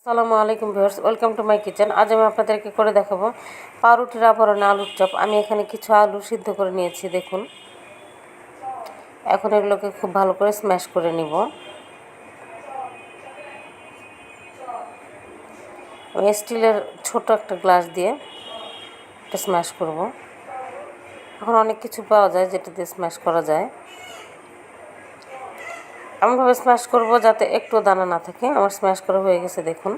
আসসালামু আলাইকুম viewers, welcome to my kitchen. আজ আমি আপনাদেরকে করে দেখাবো পাউরুটির আবরণে আলুর চপ। আমি এখানে কিছু আলু সিদ্ধ করে নিয়েছি, দেখুন। এখন এগুলোকে খুব ভালো করে স্ম্যাশ করে নিব। আমি স্টিলের ছোট একটা গ্লাস দিয়ে এটা স্ম্যাশ করব। এখন অনেক কিছু পাওয়া যায় যেটা দিয়ে স্ম্যাশ করা যায়। এমনভাবে স্ম্যাশ করব যাতে একটু দানা না থাকে। আমার স্ম্যাশ করা হয়ে গেছে, দেখুন।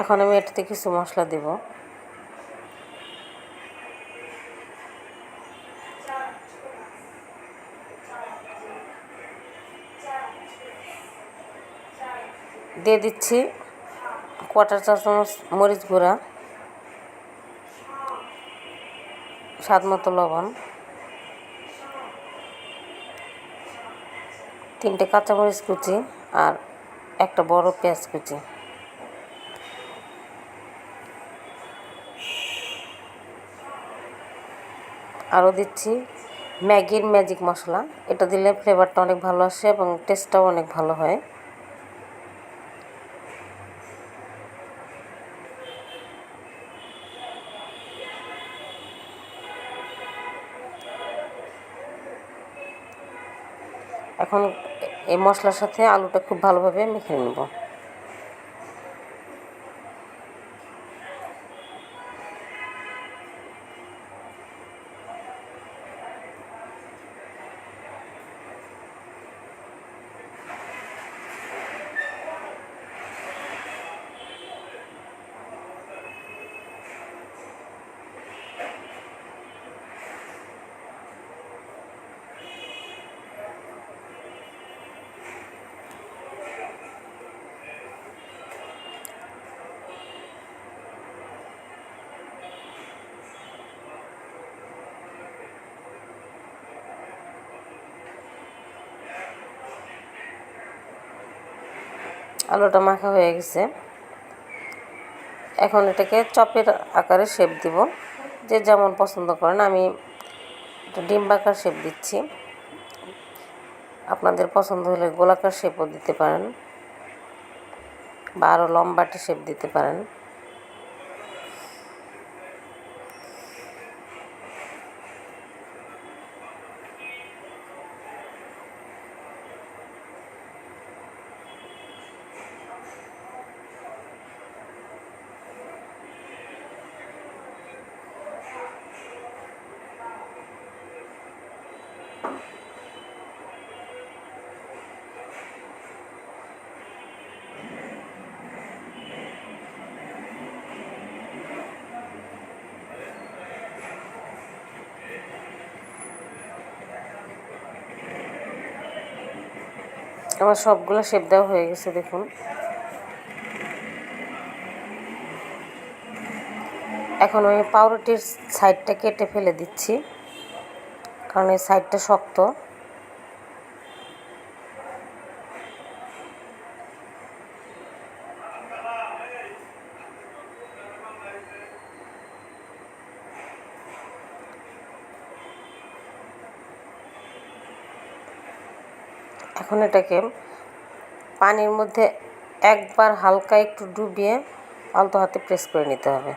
এখন আমি এটাতে কিছু মশলা দেব। দিয়ে দিচ্ছি কোয়ার্টার চা চামচ মরিচ গুঁড়া, স্বাদ মতো লবণ, 3টে কাঁচামরিচ কুচি আর একটা বড় পেঁয়াজ কুচি। আরও দিচ্ছি ম্যাগির ম্যাজিক মশলা। এটা দিলে ফ্লেভারটা অনেক ভালো আসে এবং টেস্টটাও অনেক ভালো হয়। এখন এই মশলার সাথে আলুটা খুব ভালোভাবে মেখে নেব। আলুটা মাখা হয়ে গেছে। এখন এটাকে চপের আকারে শেপ দিব, যে যেমন পছন্দ করেন। আমি একটা ডিম্বাকার শেপ দিচ্ছি। আপনাদের পছন্দ হলে গোলাকার শেপও দিতে পারেন বা আরও লম্বাটে শেপ দিতে পারেন। আমার সবগুলো শেপ দেওয়া হয়ে গেছে, দেখুন। এখন আমি পাউরুটির সাইডটা কেটে ফেলে দিচ্ছি, কারণ এই সাইডটা শক্ত। এখন এটাকে পানির মধ্যে একবার হালকা একটু ডুবিয়ে আলতো হাতে প্রেস করে নিতে হবে।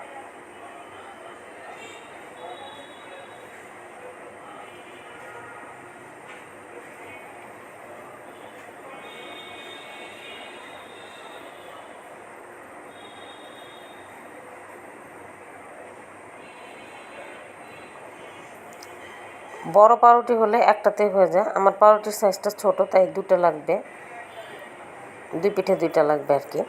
বড় পাউরুটি হলে একটাতেই হয়ে যায়। আমার পাউরুটির সাইজটা ছোট, তাই 2টা লাগবে, 2 পিঠে 2টা লাগবে আর কি।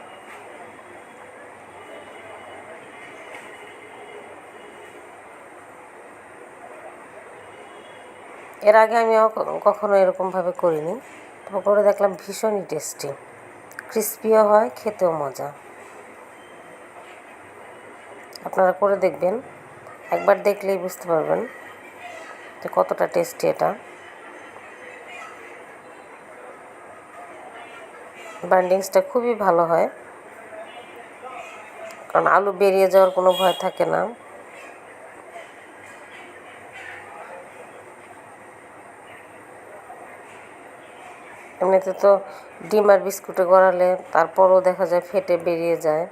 এর আগে আমি কখনো এরকমভাবে করিনি, তবে করে দেখলাম ভীষণই টেস্টি, ক্রিস্পিও হয়, খেতেও মজা। আপনারা করে দেখবেন, একবার দেখলেই বুঝতে পারবেন যে কতটা টেস্টি এটা। বাইন্ডিংসটা খুবই ভালো হয়, কারণ আলু বেরিয়ে যাওয়ার কোনো ভয় থাকে না। এমনিতে তো ডিম আর বিস্কুটে গড়ালে তারপরও দেখা যায় ফেটে বেরিয়ে যায়,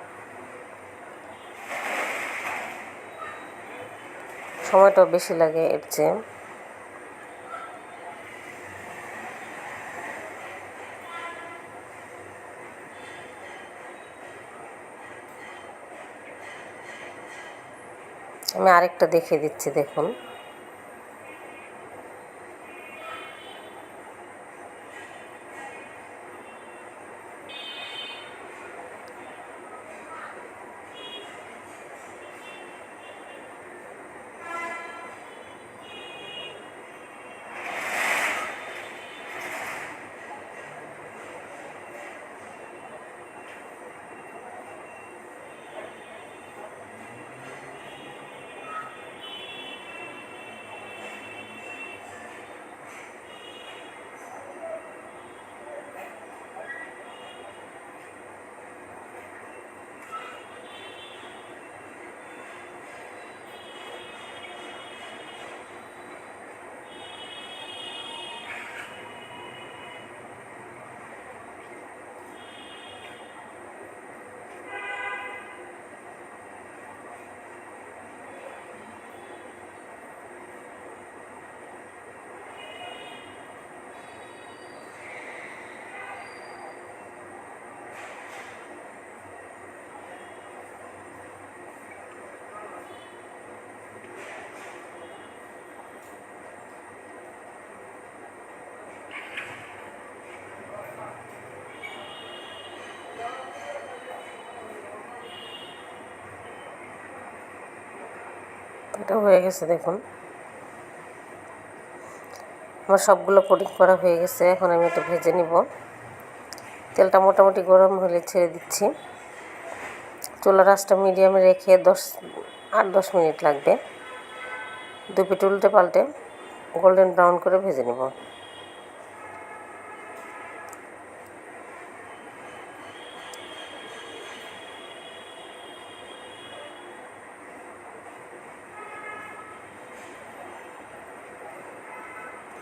সময়টাও বেশি লাগে এর চেয়ে। আমি আরেকটা দেখিয়ে দিচ্ছি, দেখুন। এটা হয়ে গেছে, দেখুন। আমার সবগুলো কোটিং করা হয়ে গেছে। এখন আমি এটা ভেজে নিব। তেলটা মোটামুটি গরম হলে ছেড়ে দিচ্ছি। চুলার আঁচটা মিডিয়ামে রেখে 8-10 মিনিট লাগবে। দুই পিঠ উল্টে পাল্টে গোল্ডেন ব্রাউন করে ভেজে নিব।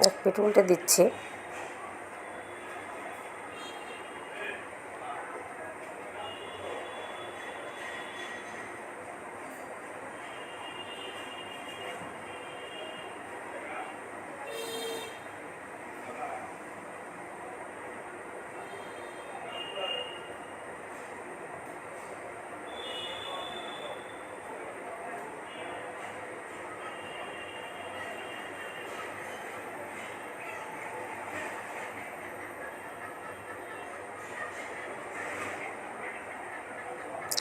এক পিঠ উল্টে দিচ্ছি।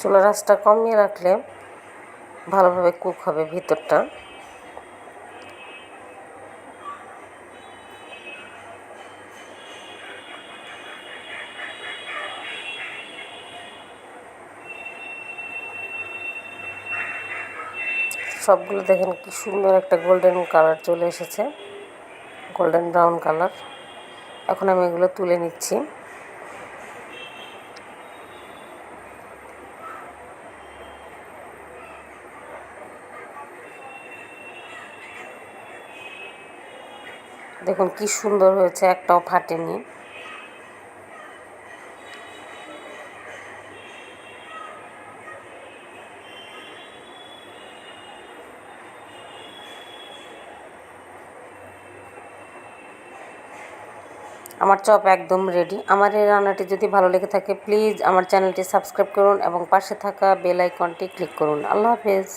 চুলার আঁচটা কমিয়ে রাখলে ভালোভাবে কুক হবে ভিতরটা। সবগুলো দেখেন কি সুন্দর একটা গোল্ডেন কালার চলে এসেছে, গোল্ডেন ব্রাউন কালার। এখন আমি এগুলো তুলে নিচ্ছি। দেখুন কি সুন্দর হয়েছে, একটাও ফাটেনি। আমার চপ একদম রেডি। আমার এই রান্নাটি যদি ভালো লেগে থাকে প্লিজ আমার চ্যানেলটি সাবস্ক্রাইব করুন এবং পাশে থাকা বেল আইকনটি ক্লিক করুন। আল্লাহ হাফেজ।